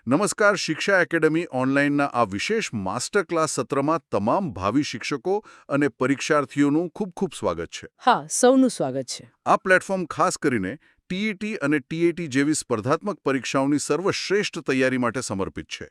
નમસ્કાર. શિક્ષા એકેડમી ઓનલાઈનના આ વિશેષ માસ્ટર ક્લાસ સત્રમાં તમામ ભાવિ શિક્ષકો અને પરીક્ષાર્થીઓનું ખૂબ ખૂબ સ્વાગત છે. હા, સૌનું સ્વાગત છે. આ પ્લેટફોર્મ ખાસ કરીને ટીઈટી અને ટીએટી જેવી સ્પર્ધાત્મક પરીક્ષાઓની સર્વશ્રેષ્ઠ તૈયારી માટે સમર્પિત છે.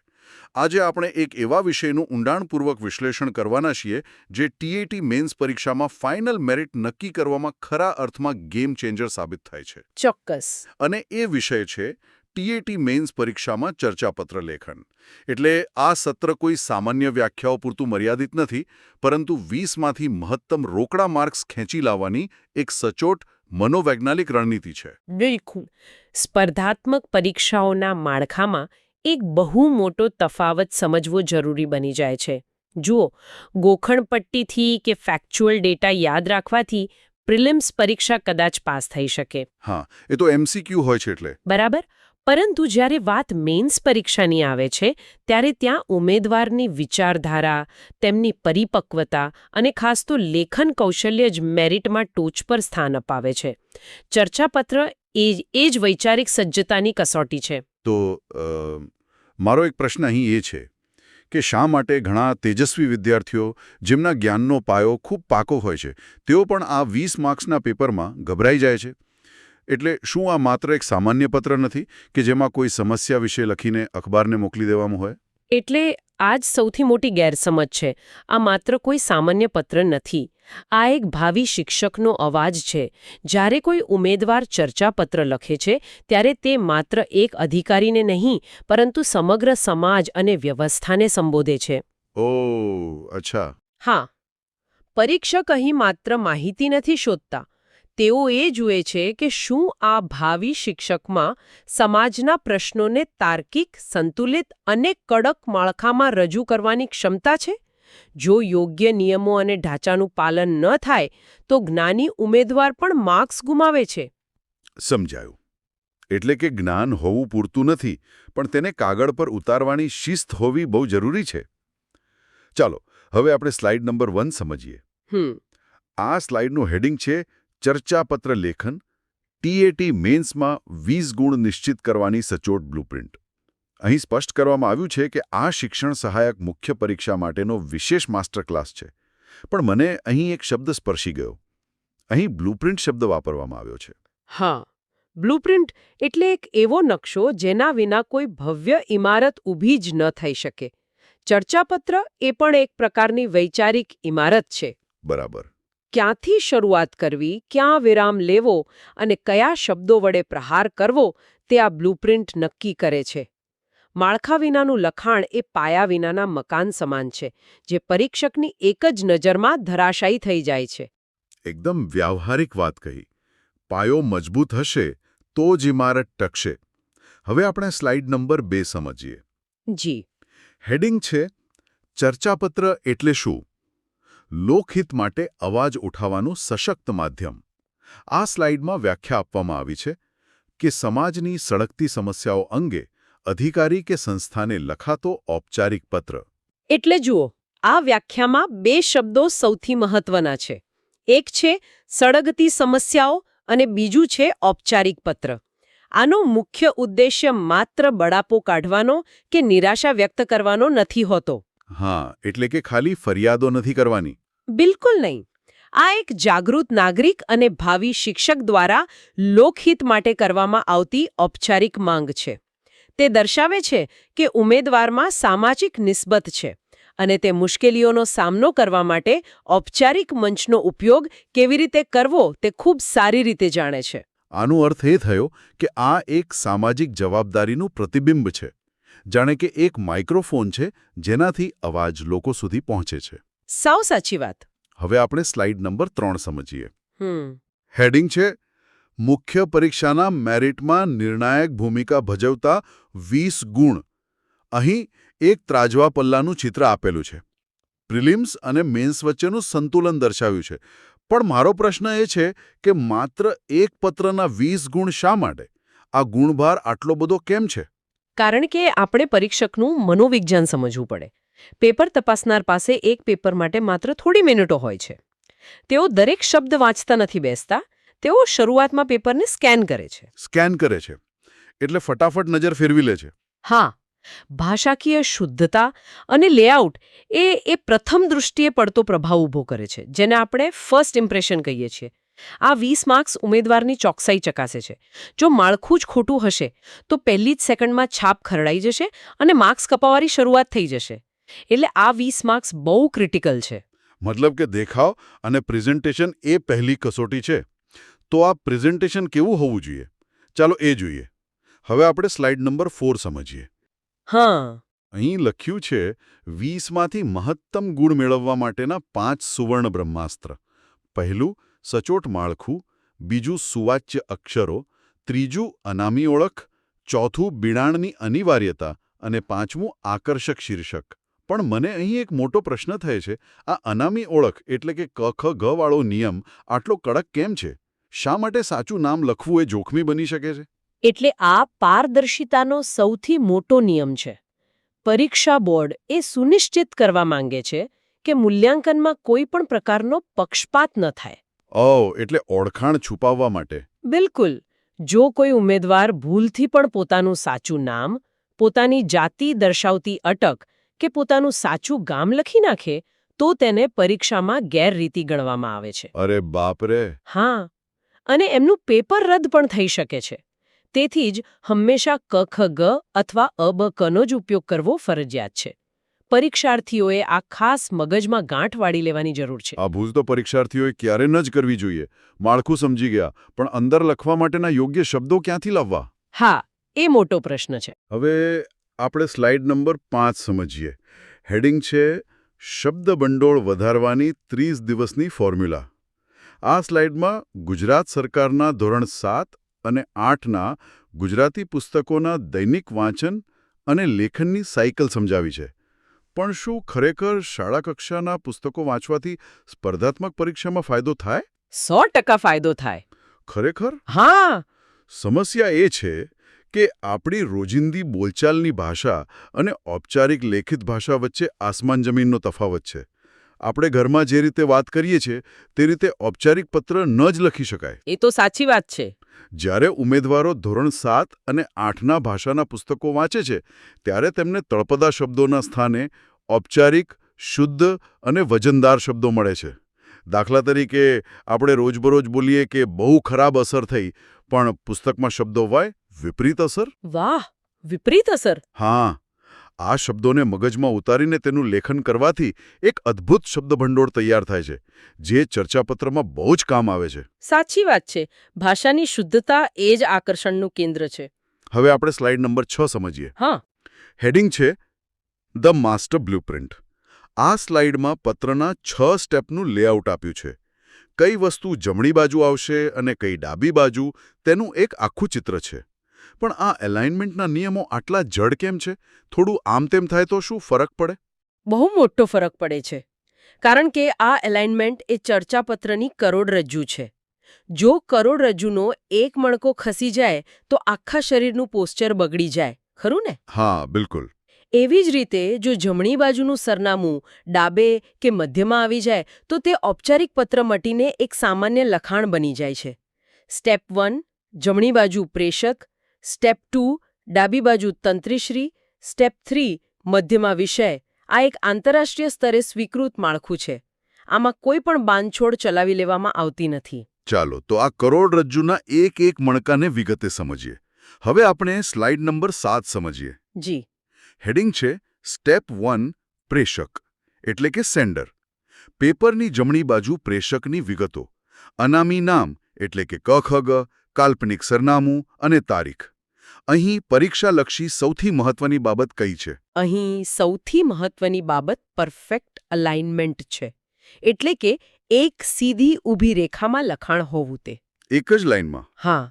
આજે આપણે એક એવા વિષયનું ઊંડાણપૂર્વક વિશ્લેષણ કરવાના છીએ જે ટીએટી મેન્સ પરીક્ષામાં ફાઇનલ મેરિટ નક્કી કરવામાં ખરા અર્થમાં ગેમ ચેન્જર સાબિત થાય છે. ચોક્કસ. અને એ વિષય છે ટીએટી મેન્સ પરીક્ષામાં ચર્ચાપત્ર લેખન. એટલે આ સત્ર કોઈ સામાન્ય વ્યાખ્યાઓ પૂરતું મર્યાદિત નથી, પરંતુ 20માંથી મહત્તમ રોકડા માર્ક્સ ખેંચી લાવવાની એક સચોટ મનોવૈજ્ઞાનિક રણનીતિ છે. બિલકુલ. સ્પર્ધાત્મક પરીક્ષાઓના માળખામાં એક બહુ મોટો તફાવત સમજવો જરૂરી બની જાય છે. જુઓ, ગોખણપટ્ટીથી કે ફેક્ચ્યુઅલ ડેટા યાદ રાખવાથી પ્રિલિમ્સ પરીક્ષા કદાચ પાસ થઈ શકે. હા, એ તો એમસીક્યુ હોય છે એટલે. બરાબર. પરંતુ જ્યારે વાત મેન્સ પરીક્ષાની આવે છે ત્યારે ત્યાં ઉમેદવારની વિચારધારા, તેમની પરિપક્વતા અને ખાસ તો લેખન કૌશલ્ય જ મેરિટમાં ટોચ પર સ્થાન અપાવે છે. ચર્ચાપત્ર એ જ વૈચારિક સજ્જતાની કસોટી છે. તો મારો એક પ્રશ્ન અહીં એ છે કે શા માટે ઘણા તેજસ્વી વિદ્યાર્થીઓ જેમના જ્ઞાનનો પાયો ખૂબ પાકો હોય છે તેઓ પણ આ 20 માર્ક્સના પેપરમાં ગભરાઈ જાય છે? એટલે શું આ માત્ર એક સામાન્ય પત્ર નથી કે જેમાં કોઈ સમસ્યા વિશે લખીને અખબારને મોકલી દેવામાં હોય? એટલે આ જ સૌથી મોટી ગેરસમજ છે. આ માત્ર કોઈ સામાન્ય પત્ર નથી. આ એક ભાવિ શિક્ષકનો અવાજ છે. જ્યારે કોઈ ઉમેદવાર ચર્ચાપત્ર લખે છે ત્યારે તે માત્ર એક અધિકારીને નહીં, પરંતુ સમગ્ર સમાજ અને વ્યવસ્થાને સંબોધે છે. ઓહ, અચ્છા. હા, પરીક્ષક અહીં માત્ર માહિતી નથી શોધતા. તેઓ એ જુએ છે કે શું આ ભાવિ શિક્ષકમાં સમાજના પ્રશ્નોને તાર્કિક, સંતુલિત અને કડક માળખામાં રજૂ કરવાની ક્ષમતા છે. જો યોગ્ય નિયમો અને ઢાંચાનું પાલન ન થાય તો જ્ઞાની ઉમેદવાર પણ માર્ક્સ ગુમાવે છે. સમજાયું. એટલે કે જ્ઞાન હોવું પૂરતું નથી, પણ તેને કાગળ પર ઉતારવાની શિસ્ત હોવી બહુ જરૂરી છે. ચાલો, હવે આપણે સ્લાઇડ નંબર 1 સમજીએ. આ સ્લાઇડનું હેડિંગ છે ચર્ચાપત્ર લેખન, ટીએટી મેન્સમાં 20 ગુણ નિશ્ચિત કરવાની સચોટ બ્લુપ્રિન્ટ. અહીં સ્પષ્ટ કરવામાં આવ્યું છે કે આ શિક્ષણ સહાયક મુખ્ય પરીક્ષા માટેનો વિશેષ માસ્ટર ક્લાસ છે. પણ મને અહીં એક શબ્દ સ્પર્શી ગયો. અહીં બ્લુપ્રિન્ટ શબ્દ વાપરવામાં આવ્યો છે. હા, બ્લુપ્રિન્ટ એટલે એક એવો નકશો જેના વિના કોઈ ભવ્ય ઇમારત ઊભી જ ન થઈ શકે. ચર્ચાપત્ર એ પણ એક પ્રકારની વૈચારિક ઇમારત છે. બરાબર. ક્યાંથી શરૂઆત કરવી, ક્યાં વિરામ લેવો અને કયા શબ્દો વડે પ્રહાર કરવો તે આ બ્લુપ્રિન્ટ નક્કી કરે છે. માળખા વિનાનું લખાણ એ પાયા વિનાના મકાન સમાન છે, જે પરીક્ષકની એક જ નજરમાં ધરાશાયી થઈ જાય છે. એકદમ વ્યાવહારિક વાત કહી. પાયો મજબૂત હશે તો જ ઇમારત ટકશે. હવે આપણે સ્લાઇડ નંબર 2 સમજીએ. જી. હેડિંગ છે ચર્ચાપત્ર એટલે શું? લોકહિત માટે અવાજ ઉઠાવવાનું સશક્ત માધ્યમ. આ સ્લાઇડમાં વ્યાખ્યા આપવામાં આવી છે કે સમાજની સળગતી સમસ્યાઓ અંગે અધિકારી કે સંસ્થાને લખાતો ઔપચારિક પત્ર. એટલે જુઓ, આ વ્યાખ્યામાં 2 શબ્દો સૌથી મહત્વના છે. એક છે સળગતી સમસ્યાઓ અને બીજું છે ઔપચારિક પત્ર. આનો મુખ્ય ઉદ્દેશ્ય માત્ર બળાપો કાઢવાનો કે નિરાશા વ્યક્ત કરવાનો નથી હોતો. હા, એટલે કે ખાલી ફરિયાદો નથી કરવાની. બિલકુલ નહીં. આ એક જાગૃત નાગરિક અને ભાવિ શિક્ષક દ્વારા લોકહિત માટે કરવામાં આવતી ઔપચારિક માંગ છે. તે દર્શાવે છે કે ઉમેદવારમાં સામાજિક નિસ્બત છે અને તે મુશ્કેલીઓનો સામનો કરવા માટે ઔપચારિક મંચનો ઉપયોગ કેવી રીતે કરવો તે ખૂબ સારી રીતે જાણે છે. આનો અર્થ એ થયો કે આ એક સામાજિક જવાબદારીનું પ્રતિબિંબ છે. જાણે કે એક માઇક્રોફોન છે જેનાથી અવાજ લોકો સુધી પહોંચે છે. સાવ સાચી વાત. હવે આપણે સ્લાઇડ નંબર 3 સમજીએ. હેડિંગ છે મુખ્ય પરીક્ષાના મેરિટમાં નિર્ણાયક ભૂમિકા ભજવતા 20 ગુણ. અહીં એક ત્રાજવા પલ્લાનું ચિત્ર આપેલું છે. પ્રિલિમ્સ અને મેન્સ વચ્ચેનું સંતુલન દર્શાવ્યું છે. પણ મારો પ્રશ્ન એ છે કે માત્ર એક પત્રના 20 ગુણ શા માટે? આ ગુણભાર આટલો બધો કેમ છે? કારણ કે આપણે પરીક્ષકનું મનોવિજ્ઞાન સમજવું પડે. પેપર તપાસનાર પાસે એક પેપર માટે માત્ર થોડી મિનિટો હોય છે. તેઓ દરેક શબ્દ વાંચતા નથી બેસતા. તેઓ શરૂઆતમાં પેપરને સ્કેન કરે છે. સ્કેન કરે છે એટલે ફટાફટ નજર ફેરવી લે છે. હા, ભાષાકીય શુદ્ધતા અને લેઆઉટ એ પ્રથમ દૃષ્ટિએ પડતો પ્રભાવ ઊભો કરે છે, જેને આપણે ફર્સ્ટ ઇમ્પ્રેશન કહીએ છીએ. આ 20 માર્ક્સ ઉમેદવારની ચોકસાઈ ચકાસે છે. જો માળખું જ ખોટું હશે તો પહેલી જ સેકન્ડમાં છાપ ખરડાઈ જશે અને માર્ક્સ કપાવવાની શરૂઆત થઈ જશે. એટલે આ 20 માર્ક્સ બહુ ક્રિટિકલ છે. મતલબ કે દેખાવ અને પ્રેઝન્ટેશન એ પહેલી કસોટી છે. તો આ પ્રેઝન્ટેશન કેવું હોવું જોઈએ? ચાલો એ જોઈએ. હવે આપણે સ્લાઇડ નંબર 4 સમજીએ. હા, અહીં લખ્યું છે 20માંથી મહત્તમ ગુણ મેળવવા માટેના 5 સુવર્ણ બ્રહ્માસ્ત્ર. પહેલું સચોટ માળખું, બીજું સુવાચ્ય અક્ષરો, ત્રીજું અનામી ઓળખ, ચોથું બિડાણની અનિવાર્યતા અને પાંચમું આકર્ષક શીર્ષક. પણ મને અહીં એક મોટો પ્રશ્ન થાય છે, આ અનામી ઓળખ એટલે કે ક ખ ગ વાળો નિયમ આટલો કડક કેમ છે? શા માટે સાચું નામ લખવું એ જોખમી બની શકે છે? એટલે આ પારદર્શિતાનો સૌથી મોટો નિયમ છે. પરીક્ષા બોર્ડ એ સુનિશ્ચિત કરવા માંગે છે કે મૂલ્યાંકનમાં કોઈ પણ પ્રકારનો પક્ષપાત ન થાય. એટલે ઓળખાણ છુપાવવા માટે. બિલકુલ. જો કોઈ ઉમેદવાર ભૂલથી પણ પોતાનું સાચું નામ, પોતાની જાતિ દર્શાવતી અટક કે પોતાનું સાચું ગામ લખી નાખે તો તેને પરીક્ષામાં ગેરરીતિ ગણવામાં આવે છે. અરે બાપ રે! હા, અને એમનું પેપર રદ પણ થઈ શકે છે. તેથી જ હંમેશા ક ખ ગ અથવા અ બ કનો જ ઉપયોગ કરવો ફરજિયાત છે. પરીક્ષાર્થીઓએ આ ખાસ મગજમાં ગાંઠ વાળી લેવાની જરૂર છે. આ ભૂલ તો પરીક્ષાર્થીઓએ ક્યારે ન જ કરવી જોઈએ. માળખું સમજી ગયા, પણ અંદર લખવા માટેના યોગ્ય શબ્દો ક્યાંથી લાવવા? હા, એ મોટો પ્રશ્ન છે. હવે આપણે સ્લાઇડ નંબર 5 સમજીએ. હેડિંગ છે શબ્દ ભંડોળ વધારવાની 30 દિવસની ફોર્મ્યુલા. આ સ્લાઇડમાં ગુજરાત સરકારના ધોરણ 7 અને 8ના ગુજરાતી પુસ્તકોના દૈનિક વાંચન અને લેખનની સાયકલ સમજાવી છે. પણ શું ખરેખર શાળા કક્ષાના પુસ્તકો વાંચવાથી સ્પર્ધાત્મક પરીક્ષામાં ફાયદો થાય? 100% ફાયદો થાય. ખરેખર? હા, સમસ્યા એ છે કે આપણી રોજિંદી બોલચાલની ભાષા અને ઔપચારિક લેખિત ભાષા વચ્ચે આસમાન જમીનનો તફાવત છે. આપણે ઘરમાં જે રીતે વાત કરીએ છીએ તે રીતે ઔપચારિક પત્ર ન જ લખી શકાય. એ તો સાચી વાત છે. જ્યારે ઉમેદવારો ધોરણ 7 અને 8ના ભાષાના પુસ્તકો વાંચે છે ત્યારે તેમને તળપદા શબ્દોના સ્થાને ઔપચારિક, શુદ્ધ અને વજનદાર શબ્દો મળે છે. દાખલા તરીકે આપણે રોજબરોજ બોલીએ કે બહુ ખરાબ અસર થઈ, પણ પુસ્તકમાં શબ્દો હોય વિપરીત અસર. વાહ, વિપરીત અસર. હા, આ શબ્દોને મગજમાં ઉતારીને તેનું લેખન કરવાથી એક અદ્ભુત શબ્દભંડોળ તૈયાર થાય છે, જે ચર્ચાપત્રમાં બહુ જ કામ આવે છે. સાચી વાત છે. ભાષાની શુદ્ધતા એ જ આકર્ષણનું કેન્દ્ર છે. હવે આપણે સ્લાઇડ નંબર 6 સમજીએ. હા, હેડિંગ છે ધ માસ્ટર બ્લુપ્રિન્ટ. આ સ્લાઇડમાં પત્રના 6 સ્ટેપનું લેઆઉટ આપ્યું છે. કઈ વસ્તુ જમણી બાજુ આવશે અને કઈ ડાબી બાજુ, તેનું એક આખું ચિત્ર છે. પણ આ એલાઇનમેન્ટના નિયમો આટલા જડ કેમ છે? થોડું આમ તેમ થાય તો શું ફરક પડે? બહુ મોટો ફરક પડે છે. કારણ કે આ એલાઇનમેન્ટ એ ચર્ચાપત્રની કરોડરજ્જુ છે. જો કરોડરજ્જુનો એક મણકો ખસી જાય તો આખા શરીરનું પોસ્ચર બગડી જાય, ખરું ને? હા, બિલકુલ. એવી જ રીતે જો જમણી બાજુનું સરનામું ડાબે કે મધ્યમાં આવી જાય તો તે ઔપચારિક પત્ર મટીને એક સામાન્ય લખાણ બની જાય છે. સ્ટેપ 1 જમણી બાજુ પ્રેષક, સ્ટેપ 2 ડાબી બાજુ તંત્રીશ્રી, સ્ટેપ 3 મધ્યમાં વિષય. આ એક આંતરરાષ્ટ્રીય સ્તરે સ્વીકૃત માળખું છે. આમાં કોઈ પણ બાંધછોડ ચલાવી લેવામાં આવતી નથી. ચાલો તો આ કરોડરજ્જુના એક એક મણકાને વિગતે સમજીએ. હવે આપણે સ્લાઇડ નંબર 7 સમજીએ. જી. હેડિંગ છે સ્ટેપ 1 પ્રેષક એટલે કે સેન્ડર. પેપરની જમણી બાજુ પ્રેષકની વિગતો. અનામી નામ એટલે કે ક ખ ગ, કાલ્પનિક સરનામું અને તારીખ. અહીં પરીક્ષાલક્ષી સૌથી મહત્વની બાબત કઈ છે? અહીં સૌથી મહત્વની બાબત પરફેક્ટ અલાઇનમેન્ટ છે. એટલે કે એક સીધી ઊભી રેખામાં લખાણ હોવું તે. એક જ લાઇનમાં? હા.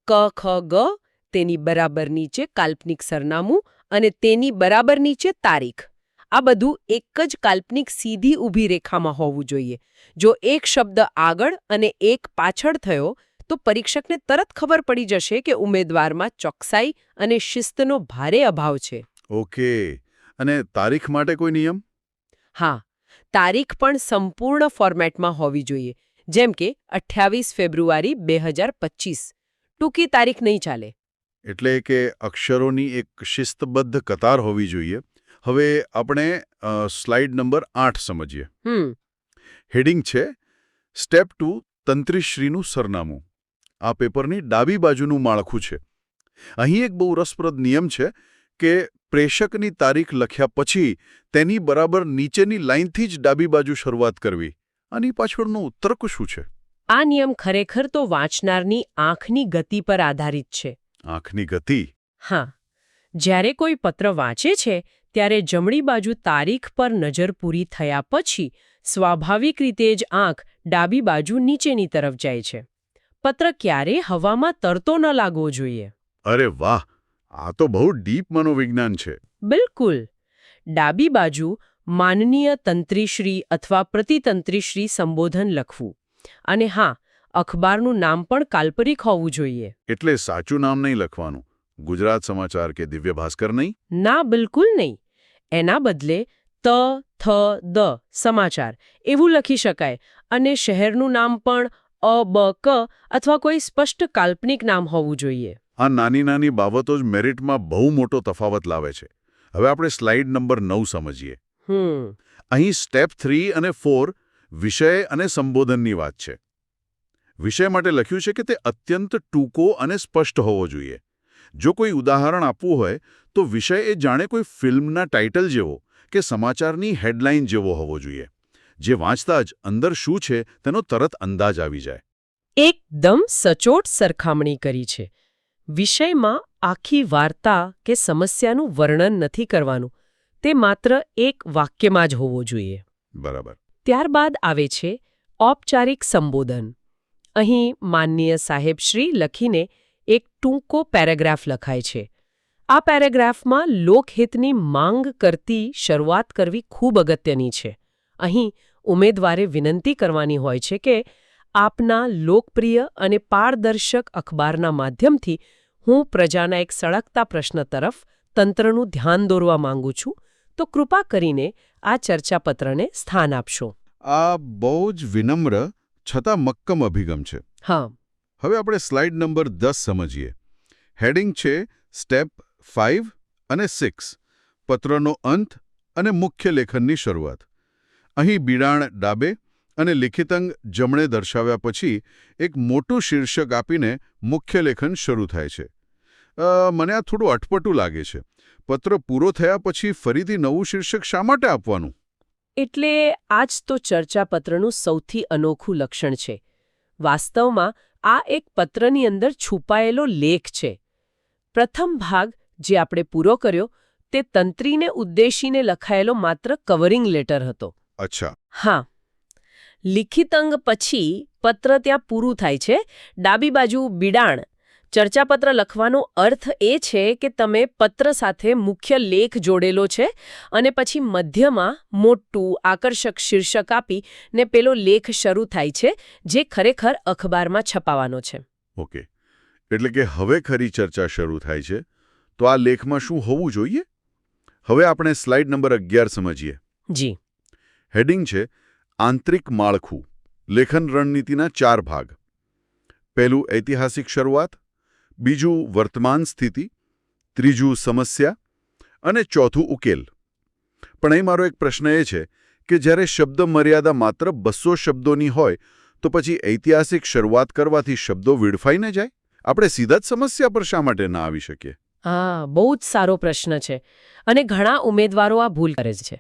ક ખ ગ તેની બરાબર નીચે કાલ્પનિક સરનામું અને તેની બરાબર નીચે તારીખ. આ બધું એક જ કાલ્પનિક સીધી ઊભી રેખામાં હોવું જોઈએ. જો એક શબ્દ આગળ અને એક પાછળ થયો તો પરીક્ષકને તરત ખબર પડી જશે કે ઉમેદવારમાં ચોકસાઈ અને શિસ્તનો ભારે અભાવ છે. ઓકે. અને તારીખ માટે કોઈ નિયમ? હા, તારીખ પણ સંપૂર્ણ ફોર્મેટમાં હોવી જોઈએ. જેમ કે 28 ફેબ્રુઆરી 2025. ટૂંકી તારીખ નહીં ચાલે. એટલે કે અક્ષરોની એક શિસ્તબદ્ધ કતાર હોવી જોઈએ. હવે આપણે સ્લાઇડ નંબર 8 સમજીએ. હેડિંગ છે સ્ટેપ 2 તંત્રીશ્રીનું સરનામું. આ પેપરની ડાબી બાજુનું માળખું છે. અહીં એક બહુ રસપ્રદ નિયમ છે કે પ્રેષકની તારીખ લખ્યા પછી તેની બરાબર નીચેની લાઇનથી જ ડાબી બાજુ શરૂઆત કરવી. આની પાછળનો તર્ક શું છે? આ નિયમ ખરેખર તો વાંચનારની આંખની ગતિ પર આધારિત છે. આંખની ગતિ? હા, જ્યારે કોઈ પત્ર વાંચે છે ત્યારે જમણી બાજુ તારીખ પર નજર પૂરી થયા પછી સ્વાભાવિક રીતે જ આંખ ડાબી બાજુ નીચેની તરફ જાય છે. પત્ર ક્યારેય હવામાં તરતો ન લાગવો જોઈએ. અરે વાહ, આ તો બહુ ડીપ મનોવિજ્ઞાન છે. બિલકુલ. ડાબી બાજુ માનનીય તંત્રીશ્રી અથવા પ્રતિતંત્રીશ્રી સંબોધન લખવું. અને હા, અખબારનું નામ પણ કાલ્પનિક હોવું જોઈએ. એટલે સાચું નામ નહીં લખવાનું. ગુજરાત સમાચાર કે દિવ્ય ભાસ્કર નહીં? ના, બિલકુલ નહીં. એના બદલે ત, થ, દ સમાચાર એવું લખી શકાય અને શહેરનું નામ પણ અ, બ, ક અથવા કોઈ સ્પષ્ટ કાલ્પનિક નામ હોવું જોઈએ. આ નાની નાની બાબતો જ મેરિટમાં બહુ મોટો તફાવત લાવે છે. હવે આપણે સ્લાઇડ નંબર 9 સમજીએ. અહીં સ્ટેપ 3 અને 4 વિષય અને સંબોધનની વાત છે. વિષય માટે લખ્યું છે કે તે અત્યંત ટૂંકો અને સ્પષ્ટ હોવો જોઈએ. જો કોઈ ઉદાહરણ આપવું હોય તો વિષય એ જાણે કોઈ ફિલ્મના ટાઇટલ જેવો કે સમાચારની હેડલાઇન જેવો હોવો જોઈએ, જે વાંચતા જ અંદર શું છે તેનો તરત અંદાજ આવી જાય. એકદમ સચોટ સરખામણી કરી છે. વિષયમાં આખી વાર્તા કે સમસ્યાનું વર્ણન નથી કરવાનું, તે માત્ર એક વાક્યમાં જ હોવો જોઈએ. બરાબર. ત્યારબાદ આવે છે ઔપચારિક સંબોધન. અહીં માનનીય સાહેબશ્રી લખીને એક ટૂંકો પેરેગ્રાફ લખાય છે. આ પેરેગ્રાફમાં લોકહિતની માંગ કરતી શરૂઆત કરવી ખૂબ અગત્યની છે. અહીં ઉમેદવારે વિનંતી કરવાની હોય છે કે આપના લોકપ્રિય અને પારદર્શક અખબારના માધ્યમથી હું પ્રજાના એક સળગતા પ્રશ્ન તરફ તંત્રનું ધ્યાન દોરવા માંગુ છું, તો કૃપા કરીને આ ચર્ચાપત્રને સ્થાન આપશો. આ બહુ જ વિનમ્ર છતાં મક્કમ અભિગમ છે. હા. હવે આપણે સ્લાઇડ નંબર 10 સમજીએ. હેડિંગ છે સ્ટેપ 5 અને 6 પત્રનો અંત અને મુખ્ય લેખનની શરૂઆત. અહીં બિડાણ ડાબે અને લિખિતંગ જમણે દર્શાવ્યા પછી એક મોટું શીર્ષક આપીને મુખ્ય લેખન શરૂ થાય છે. મને આ થોડું અટપટું લાગે છે. પત્ર પૂરો થયા પછી ફરીથી નવું શીર્ષક શા માટે આપવાનું? એટલે આ જ તો ચર્ચાપત્રનું સૌથી અનોખું લક્ષણ છે. વાસ્તવમાં આ એક પત્રની અંદર છુપાયેલો લેખ છે. પ્રથમ ભાગ જે આપણે પૂરો કર્યો તે તંત્રીને ઉદ્દેશીને લખાયેલો માત્ર કવરિંગ લેટર હતો. અચ્છા. હા. લિખિત અંગ પછી પત્ર ત્યાં પૂરું થાય છે. ડાબી બાજુ બિડાણ. ચર્ચાપત્ર લખવાનો અર્થ એ છે કે તમે પત્ર સાથે મુખ્ય લેખ જોડેલો છે અને પછી મધ્યમાં મોટું આકર્ષક શીર્ષક આપી ને પેલો લેખ શરૂ થાય છે જે ખરેખર અખબારમાં છપાવાનો છે. ઓકે. એટલે કે હવે ખરી ચર્ચા શરૂ થાય છે. તો આ લેખમાં શું હોવું જોઈએ? હવે આપણે સ્લાઇડ નંબર 11 સમજીએ. જી. હેડિંગ છે આંતરિક માળખું. લેખન રણનીતિના 4 ભાગ. પહેલું ઐતિહાસિક શરૂઆત, બીજું વર્તમાન સ્થિતિ, ત્રીજું સમસ્યા અને ચોથું ઉકેલ. પણ અહીં મારો એક પ્રશ્ન એ છે કે જ્યારે શબ્દ મર્યાદા માત્ર 200 શબ્દોની હોય તો પછી ઐતિહાસિક શરૂઆત કરવાથી શબ્દો વિડફાઈ ન જાય? આપણે સીધા જ સમસ્યા પર શા માટે ના આવી શકીએ? હા, બહુ જ સારો પ્રશ્ન છે અને ઘણા ઉમેદવારો આ ભૂલ કરે છે.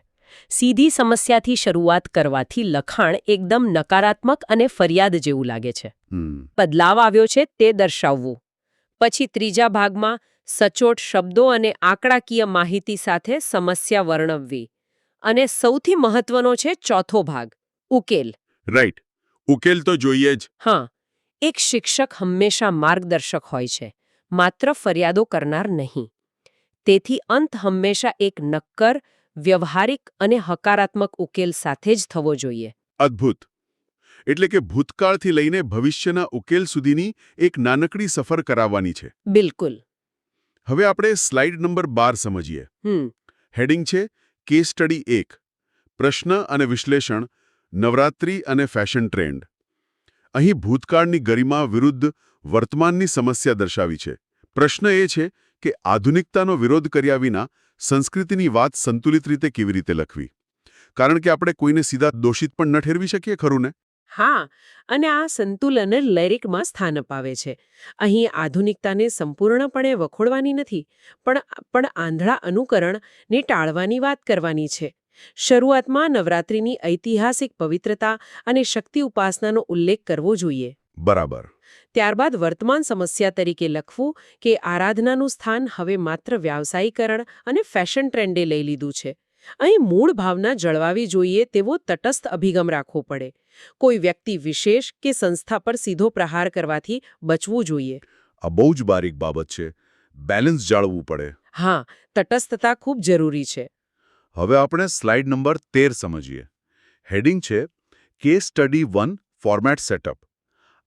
સીધી સમસ્યાથી શરૂઆત કરવાથી લખાણ એકદમ નકારાત્મક અને ફરિયાદ જેવું લાગે છે. બદલાવ આવ્યો છે તે દર્શાવવું. પછી ત્રીજા ભાગમાં સચોટ શબ્દો અને આંકડાકીય માહિતી સાથે સમસ્યા વર્ણવવી. અને સૌથી મહત્વનો છે ચોથો ભાગ, ઉકેલ. રાઈટ. ઉકેલ તો જોઈએ જ. હા. એક શિક્ષક હંમેશા માર્ગદર્શક હોય છે, માત્ર ફરિયાદો કરનાર નહીં. તેથી અંત હંમેશા એક નક્કર, વ્યવહારિક અને હકારાત્મક ઉકેલ સાથે જ થવો જોઈએ. અદ્ભુત. એટલે કે ભૂતકાળથી લઈને ભવિષ્યના ઉકેલ સુધીની એક નાનકડી સફર કરાવવાની છે. બિલકુલ. હવે આપણે સ્લાઇડ નંબર 12 સમજીએ. હેડિંગ છે કેસ સ્ટડી 1 પ્રશ્ન અને વિશ્લેષણ, નવરાત્રી અને ફેશન ટ્રેન્ડ. અહીં ભૂતકાળની ગરિમા વિરુદ્ધ વર્તમાનની સમસ્યા દર્શાવી છે. પ્રશ્ન એ છે કે આધુનિકતાનો વિરોધ કર્યા વિના સંસ્કૃતિની વાત સંતુલિત રીતે કેવી રીતે લખવી? કારણ કે આપણે કોઈને સીધા દોષિત પણ ન ઠેરવી શકીએ, ખરું ને? હા, અને આ સંતુલન લેરિકમાં સ્થાન અપાવે છે. અહીં આધુનિકતાને સંપૂર્ણપણે વખોડવાની નથી, પણ આંધળા અનુકરણને ટાળવાની વાત કરવાની છે. શરૂઆતમાં નવરાત્રિની ઐતિહાસિક પવિત્રતા અને શક્તિ ઉપાસનાનો ઉલ્લેખ કરવો જોઈએ. બરાબર. ત્યારબાદ વર્તમાન સમસ્યા તરીકે લખવું કે આરાધનાનું સ્થાન હવે માત્ર વ્યાવસાયીકરણ અને ફેશન ટ્રેન્ડે લઈ લીધું છે. અહીં મૂળ ભાવના જળવાવી જોઈએ તેવો તટસ્થ અભિગમ રાખવો પડે. કોઈ વ્યક્તિ વિશેષ કે સંસ્થા પર સીધો પ્રહાર કરવાથી બચવું જોઈએ. આ બહુ જ બારીક બાબત છે. બેલેન્સ જાળવવું પડે. હા, તટસ્થતા ખૂબ જરૂરી છે. હવે આપણે સ્લાઇડ નંબર 13 સમજીએ. હેડિંગ છે કેસ સ્ટડી 1 ફોર્મેટ સેટઅપ.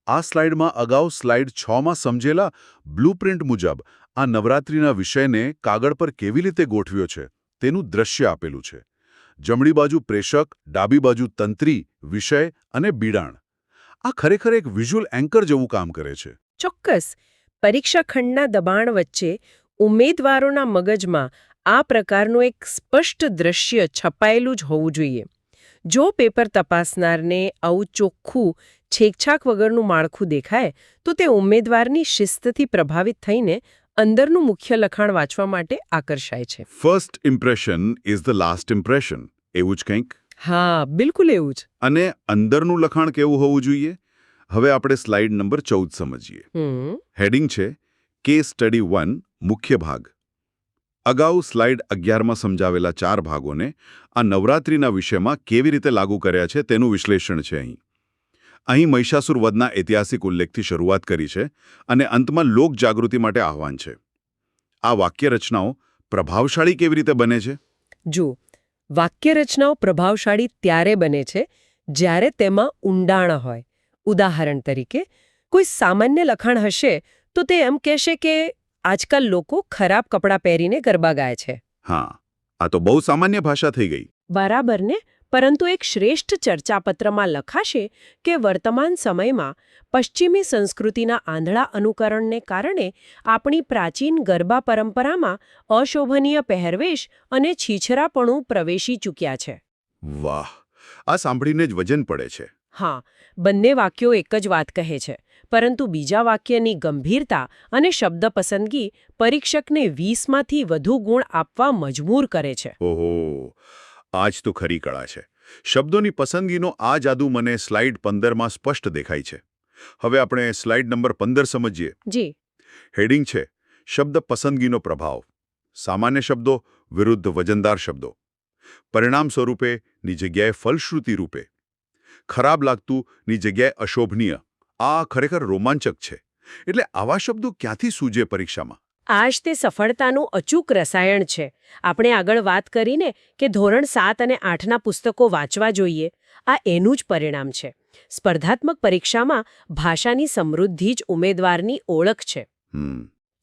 આ સ્લાઇડમાં અગાઉ સ્લાઇડ 6માં સમજેલા બ્લુપ્રિન્ટ મુજબ આ નવરાત્રિના વિષયને કાગળ પર કેવી રીતે ગોઠવ્યો છે તેનું દ્રશ્ય આપેલું છે. જમણી બાજુ પ્રેષક, ડાબી બાજુ તંત્રી, વિષય અને બિડાણ. આ ખરેખર એક વિઝ્યુઅલ એન્કર જેવું કામ કરે છે. ચોક્કસ. પરીક્ષા ખંડના દબાણ વચ્ચે ઉમેદવારોના મગજમાં આ પ્રકારનું એક સ્પષ્ટ દ્રશ્ય છપાયેલું જ હોવું જોઈએ. જો પેપર તપાસનારને આવું ચોખ્ખું છેકછાક વગરનું માળખું દેખાય તો તે ઉમેદવારની શિસ્તથી પ્રભાવિત થઈને અંદરનું મુખ્ય લખાણ વાંચવા માટે આકર્ષાય છે. First impression is the last impression. એવું જ કંઈક. હા, બિલકુલ એવું જ. અને અંદરનું લખાણ કેવું હોવું જોઈએ? હવે આપણે સ્લાઇડ નંબર 14 સમજીએ. હેડિંગ છે કેસ સ્ટડી 1 મુખ્ય ભાગ. અગાઉ સ્લાઇડ 11માં સમજાવેલા 4 ભાગોને આ નવરાત્રિના વિષયમાં કેવી રીતે લાગુ કર્યા છે તેનું વિશ્લેષણ છે અહીં મહિષાસુર વધના ઐતિહાસિક ઉલ્લેખથી શરૂઆત કરી છે અને અંતમાં લોક જાગૃતિ માટે આહવાન છે. આ વાક્ય રચનાઓ પ્રભાવશાળી કેવી રીતે બને છે? જો વાક્ય રચનાઓ પ્રભાવશાળી ત્યારે બને છે જ્યારે તેમાં ઊંડાણ હોય. ઉદાહરણ તરીકે, કોઈ સામાન્ય લખાણ હશે તો તે એમ કહેશે કે આજકાલ લોકો ખરાબ કપડાં પહેરીને ગરબા ગાય છે. હા, આ તો બહુ સામાન્ય ભાષા થઈ ગઈ. બરાબર ને? પરંતુ એક શ્રેષ્ઠ ચર્ચાપત્રમાં લખાશે કે વર્તમાન સમયમાં પશ્ચિમી સંસ્કૃતિના આંધળા અનુકરણને કારણે આપણી પ્રાચીન ગરબા પરંપરામાં અશોભનીય પહેરવેશ અને છીછરાપણું પ્રવેશી ચૂક્યા છે. વાહ, આ સાંભળીને જ વજન પડે છે. હા, બંને વાક્યો એક જ વાત કહે છે, પરંતુ બીજા વાક્યની ગંભીરતા અને શબ્દ પસંદગી પરીક્ષકને 20માંથી વધુ ગુણ આપવા મજબૂર કરે છે. ઓહો, આ જ તો ખરી કળા છે. શબ્દોની પસંદગીનો આ જાદુ મને સ્લાઇડ 15માં સ્પષ્ટ દેખાય છે. હવે આપણે સ્લાઇડ નંબર 15 સમજીએ. જી. હેડિંગ છે શબ્દ પસંદગીનો પ્રભાવ. સામાન્ય શબ્દો વિરુદ્ધ વજનદાર શબ્દો. પરિણામ સ્વરૂપેની જગ્યાએ ફલશ્રુતિ રૂપે. ખરાબ લાગતુંની જગ્યાએ અશોભનીય. આ ખરેખર રોમાંચક છે. એટલે આવા શબ્દો ક્યાંથી સૂજે પરીક્ષામાં? આ જ તે સફળતાનું અચૂક રસાયણ છે. આપણે આગળ વાત કરીને કે ધોરણ 7 અને 8ના પુસ્તકો વાંચવા જોઈએ, આ એનું જ પરિણામ છે. સ્પર્ધાત્મક પરીક્ષામાં ભાષાની સમૃદ્ધિ જ ઉમેદવારની ઓળખ છે.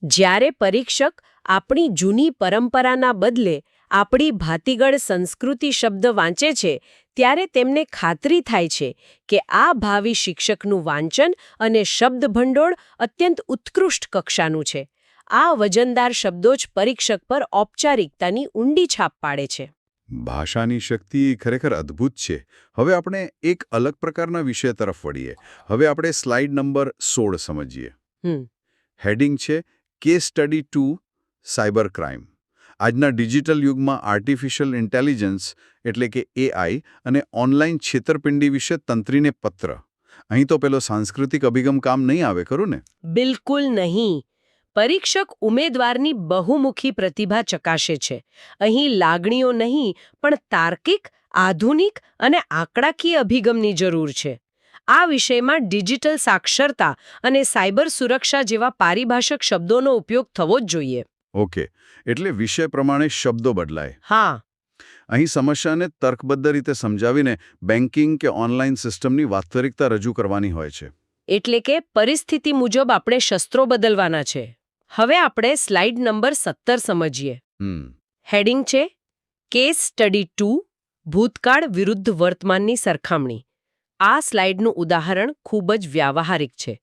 જ્યારે પરીક્ષક આપણી જૂની પરંપરાના બદલે આપણી ભાતીગળ સંસ્કૃતિ શબ્દ વાંચે છે ત્યારે તેમને ખાતરી થાય છે કે આ ભાવિ શિક્ષકનું વાંચન અને શબ્દભંડોળ અત્યંત ઉત્કૃષ્ટ કક્ષાનું છે. આ વજનદાર શબ્દો જ પરીક્ષક પર ઔપચારિકતાની ઊંડી છાપ પાડે છે. ભાષાની શક્તિ ખરેખર અદ્ભુત છે. હવે આપણે એક અલગ પ્રકારના વિષય તરફ વળીએ. હવે આપણે સ્લાઇડ નંબર 16 સમજીએ. હેડિંગ છે કેસ સ્ટડી 2 સાયબર ક્રાઇમ. આજના ડિજિટલ યુગમાં આર્ટિફિશિયલ ઇન્ટેલિજન્સ એટલે કે AI અને ઓનલાઈન છેતરપિંડી વિશે તંત્રીને પત્ર. અહીં તો પેલો સાંસ્કૃતિક અભિગમ કામ નહીં આવે, ખરું ને? બિલકુલ નહીં. પરીક્ષક ઉમેદવારની બહુમુખી પ્રતિભા ચકાસે છે. અહીં લાગણીઓ નહીં પણ તાર્કિક, આધુનિક અને આંકડાકીય અભિગમની જરૂર છે. આ વિષયમાં ડિજિટલ સાક્ષરતા અને સાયબર સુરક્ષા જેવા પારિભાષિક શબ્દોનો ઉપયોગ થવો જ જોઈએ. ઓકે, એટલે વિષય પ્રમાણે શબ્દો બદલાય. હા. અહીં સમસ્યાને તર્કબદ્ધ રીતે સમજાવીને બેન્કિંગ કે ઓનલાઈન સિસ્ટમની વાસ્તવિકતા રજૂ કરવાની હોય છે. એટલે કે પરિસ્થિતિ મુજબ આપણે શસ્ત્રો બદલવાના છે. હવે આપણે સ્લાઇડ નંબર 17 સમજીએ. હેડિંગ છે કેસ સ્ટડી 2 ભૂતકાળ વિરુદ્ધ વર્તમાનની સરખામણી. આ સ્લાઇડનું ઉદાહરણ ખૂબ જ વ્યાવહારિક છે.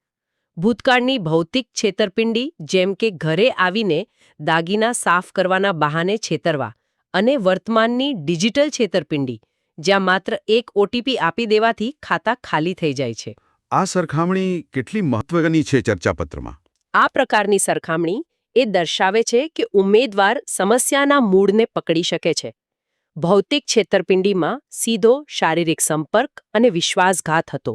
ભૂતકાળની ભૌતિક છેતરપિંડી જેમ કે ઘરે આવીને દાગીના સાફ કરવાના બહાને છેતરવા અને વર્તમાનની ડિજિટલ છેતરપિંડી જ્યાં માત્ર એક ઓટીપી આપી દેવાથી ખાતા ખાલી થઈ જાય છે. આ સરખામણી કેટલી મહત્વની છે ચર્ચાપત્રમાં? આ પ્રકારની સરખામણી એ દર્શાવે છે કે ઉમેદવાર સમસ્યાના મૂળને પકડી શકે છે. ભૌતિક છેતરપિંડીમાં સીધો શારીરિક સંપર્ક અને વિશ્વાસઘાત હતો,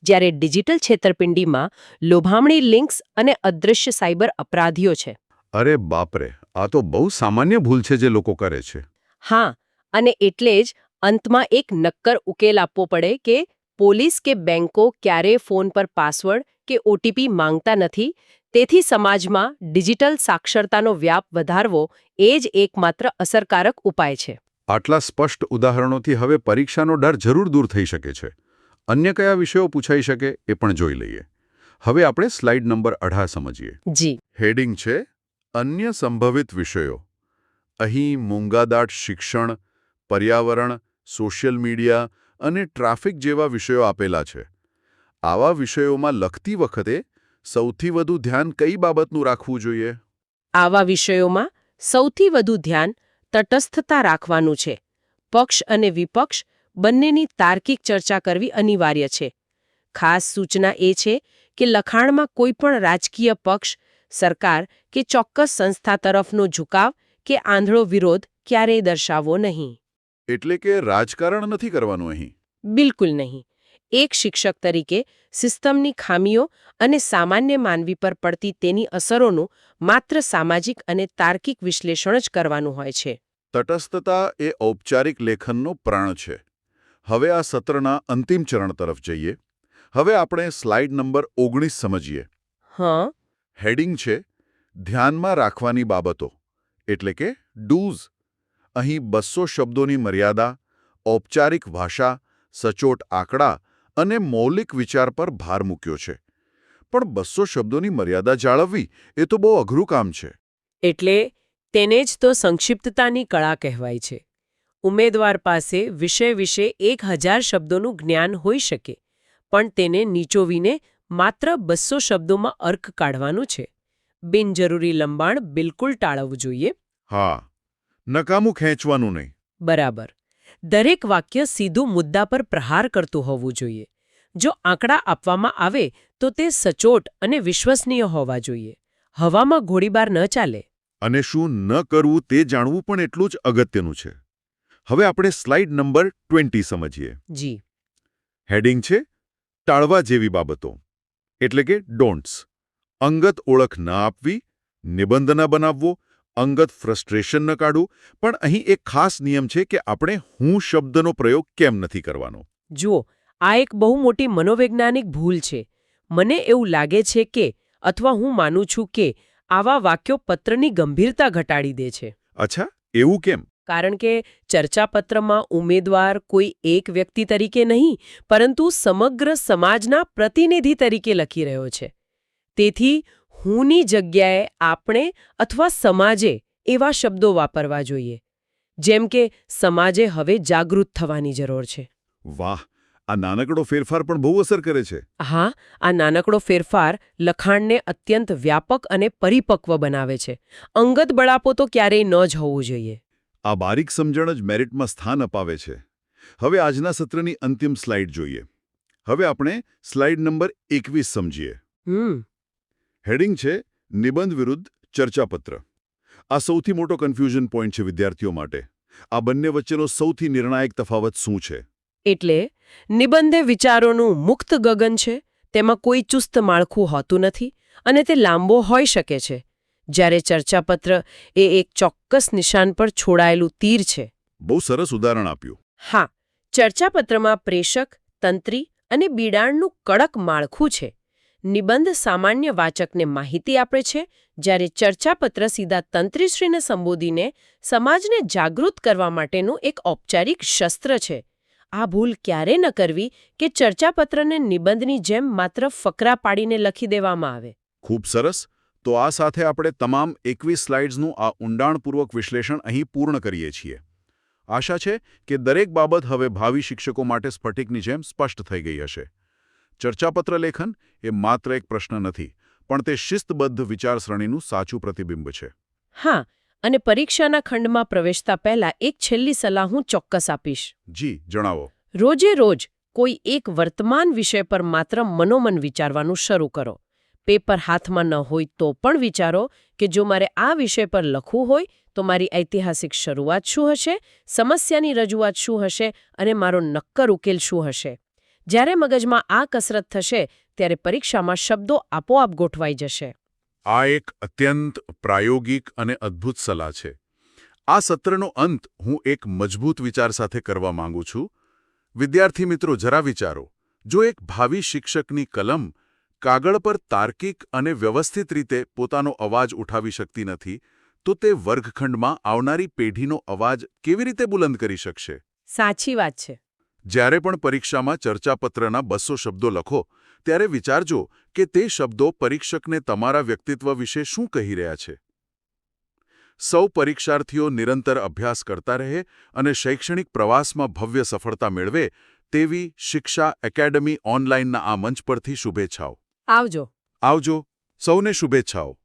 જ્યારે ડિજિટલ છેતરપિંડીમાં લોભામણી લિંક્સ અને અદૃશ્ય સાયબર અપરાધીઓ છે. અરે બાપરે, આ તો બહુ સામાન્ય ભૂલ છે જે લોકો કરે છે. હા, અને એટલે જ અંતમાં એક નક્કર ઉકેલ આપવો પડે કે પોલીસ કે બેંકો ક્યારેય ફોન પર પાસવર્ડ કે ઓટીપી માંગતા નથી. તેથી સમાજમાં ડિજિટલ સાક્ષરતાનો વ્યાપ વધારવો એ જ એકમાત્ર અસરકારક ઉપાય છે. આટલા સ્પષ્ટ ઉદાહરણોથી હવે પરીક્ષાનો ડર જરૂર દૂર થઈ શકે છે. અન્ય કયા વિષયો પૂછાઈ શકે એ પણ જોઈ લઈએ. હવે આપણે સ્લાઇડ નંબર 18 સમજીએ. જી. હેડિંગ છે અન્ય સંભવિત વિષયો. અહીં મૂંગાદાટ શિક્ષણ, પર્યાવરણ, સોશિયલ મીડિયા અને ટ્રાફિક જેવા વિષયો આપેલા છે. આવા વિષયોમાં લખતી વખતે સૌથી વધુ ધ્યાન કઈ બાબતનું રાખવું જોઈએ? આવા વિષયોમાં સૌથી વધુ ધ્યાન તટસ્થતા રાખવાનું છે. પક્ષ અને વિપક્ષ બંનેની તાર્કિક ચર્ચા કરવી અનિવાર્ય છે. ખાસ સૂચના એ છે કે લખાણમાં કોઈ પણ રાજકીય પક્ષ, સરકાર કે ચોક્કસ સંસ્થા તરફનો ઝુકાવ કે આંધળો વિરોધ ક્યારેય દર્શાવવો નહીં. એટલે કે રાજકારણ નથી કરવાનું અહીં. બિલકુલ નહીં. એક શિક્ષક તરીકે સિસ્ટમની ખામીઓ અને સામાન્ય માનવી પર પડતી તેની અસરોનું માત્ર સામાજિક અને તાર્કિક વિશ્લેષણ જ કરવાનું હોય છે. તટસ્થતા એ ઔપચારિક લેખનનો પ્રાણ છે. હવે આ સત્રના અંતિમ ચરણ તરફ જઈએ. હવે આપણે સ્લાઇડ નંબર 19 સમજીએ. હા. હેડિંગ છે ધ્યાનમાં રાખવાની બાબતો, એટલે કે ડૂઝ. અહીં 200 શબ્દોની મર્યાદા, ઔપચારિક ભાષા, સચોટ આંકડા અને મૌલિક વિચાર પર ભાર મૂક્યો છે. પણ 200 શબ્દોની મર્યાદા જાળવવી એ તો બહુ અઘરું કામ છે. એટલે તેને જ તો સંક્ષિપ્તતાની કળા કહેવાય છે. ઉમેદવાર પાસે વિષય વિશે 1000 શબ્દોનું જ્ઞાન હોઈ શકે, પણ તેને નીચોવીને માત્ર 200 શબ્દોમાં અર્ક કાઢવાનું છે. બિનજરૂરી લંબાણ બિલકુલ ટાળવું જોઈએ. હા, નકામું ખેંચવાનું નહીં. બરાબર. દરેક વાક્ય સીધું મુદ્દા પર પ્રહાર કરતું હોવું જોઈએ. જો આંકડા આપવામાં આવે તો તે સચોટ અને વિશ્વસનીય હોવા જોઈએ. હવામાં ગોળીબાર ન ચાલે. અને શું ન કરવું તે જાણવું પણ એટલું જ અગત્યનું છે. હવે આપણે સ્લાઇડ નંબર 20 સમજીએ. જી. હેડિંગ છે ટાળવા જેવી બાબતો, એટલે કે ડોન્ટ્સ. અંગત ઓળખ ન આપવી, નિબંધ ન બનાવવો, અંગત ફ્રસ્ટ્રેશન ન કાઢવું. પણ અહીં એક ખાસ નિયમ છે કે આપણે હું શબ્દનો પ્રયોગ કેમ નથી કરવાનો. જુઓ, આ એક બહુ મોટી મનોવૈજ્ઞાનિક ભૂલ છે. મને એવું લાગે છે કે, અથવા હું માનું છું કે, આવા વાક્યો પત્રની ગંભીરતા ઘટાડી દે છે. અચ્છા, એવું કેમ? કારણ કે ચર્ચાપત્રમાં ઉમેદવાર કોઈ એક વ્યક્તિ તરીકે નહીં, પરંતુ સમગ્ર સમાજના પ્રતિનિધિ તરીકે લખી રહ્યો છે. તેથી હુંની જગ્યાએ આપણે અથવા સમાજે એવા શબ્દો વાપરવા જોઈએ. જેમ કે સમાજે હવે જાગૃત થવાની જરૂર છે. વાહ, આ નાનકડો ફેરફાર પણ બહુ અસર કરે છે. હા, આ નાનકડો ફેરફાર લખાણને અત્યંત વ્યાપક અને પરિપક્વ બનાવે છે. અંગત બળાપો તો ક્યારેય ન જ હોવું જોઈએ. આ બારીક સમજણ જ મેરિટમાં સ્થાન અપાવે છે. હવે આજના સત્રની અંતિમ સ્લાઇડ જોઈએ. હવે આપણે સ્લાઇડ નંબર 21 સમજીએ. હેડિંગ છે નિબંધ વિરુદ્ધ ચર્ચાપત્ર. આ સૌથી મોટો કન્ફ્યુઝન પોઈન્ટ છે વિદ્યાર્થીઓ માટે. આ બંને વચ્ચેનો સૌથી નિર્ણાયક તફાવત શું છે? એટલે નિબંધે વિચારોનું મુક્ત ગગન છે. તેમાં કોઈ ચુસ્ત માળખું હોતું નથી અને તે લાંબો હોઈ શકે છે. જ્યારે ચર્ચાપત્ર એ એક ચોક્કસ નિશાન પર છોડાયેલું તીર છે. બહુ સરસ ઉદાહરણ આપ્યું. હા, ચર્ચાપત્રમાં પ્રેષક, તંત્રી અને બિડાણનું કડક માળખું છે. નિબંધ સામાન્ય વાચકને માહિતી આપે છે, જ્યારે ચર્ચાપત્ર સીધા તંત્રીશ્રીને સંબોધીને સમાજને જાગૃત કરવા માટેનું એક ઔપચારિક શસ્ત્ર છે. આ ભૂલ ક્યારે ન કરવી કે ચર્ચાપત્રને નિબંધની જેમ માત્ર ફકરા પાડીને લખી દેવામાં આવે. ખૂબ સરસ. તો આ સાથે આપણે તમામ 21 સ્લાઇડ્સનું આ ઊંડાણપૂર્વક વિશ્લેષણ અહીં પૂર્ણ કરીએ છીએ. આશા છે કે દરેક બાબત હવે ભાવિ શિક્ષકો માટે સ્ફટિકની જેમ સ્પષ્ટ થઈ ગઈ હશે. ચર્ચાપત્ર લેખન એ માત્ર એક પ્રશ્ન નથી, પણ તે શિસ્તબદ્ધ વિચારસરણીનું સાચું પ્રતિબિંબ છે. હા, અને પરીક્ષાના ખંડમાં પ્રવેશતા પહેલા એક છેલ્લી સલાહ હું ચોક્કસ આપીશ. જી, જણાવો. રોજે રોજ કોઈ એક વર્તમાન વિષય પર માત્ર મનોમન વિચારવાનું શરૂ કરો. પેપર હાથમાં ન હોય તો પણ વિચારો કે જો મારે આ વિષય પર લખવું હોય તો મારી ઐતિહાસિક શરૂઆત શું હશે, સમસ્યાની રજૂઆત શું હશે અને મારો નક્કર ઉકેલ શું હશે. જ્યારે મગજમાં આ કસરત થશે ત્યારે પરીક્ષામાં શબ્દો આપોઆપ ગોઠવાઈ જશે. આ એક અત્યંત પ્રાયોગિક અને અદ્ભુત સલાહ છે. આ સત્રનો અંત હું એક મજબૂત વિચાર સાથે કરવા માંગુ છું. વિદ્યાર્થી મિત્રો, જરા વિચારો, જો એક ભાવિ શિક્ષકની કલમ કાગળ પર તાર્કિક અને વ્યવસ્થિત રીતે પોતાનો અવાજ ઉઠાવી શકતી નથી, તો તે વર્ગખંડમાં આવનારી પેઢીનો અવાજ કેવી રીતે બુલંદ કરી શકશે? સાચી વાત છે. જ્યારે પણ પરીક્ષામાં ચર્ચાપત્રના 200 શબ્દો લખો, ત્યારે વિચારજો કે તે શબ્દો પરીક્ષકને તમારા વ્યક્તિત્વ વિશે શું કહી રહ્યા છે. સૌ પરીક્ષાર્થીઓ નિરંતર અભ્યાસ કરતા રહે અને શૈક્ષણિક પ્રવાસમાં ભવ્ય સફળતા મેળવે તેવી શિક્ષા એકેડમી ઓનલાઈનના આ મંચ પરથી શુભેચ્છાઓ. આવજો. આવજો. સૌને શુભેચ્છાઓ.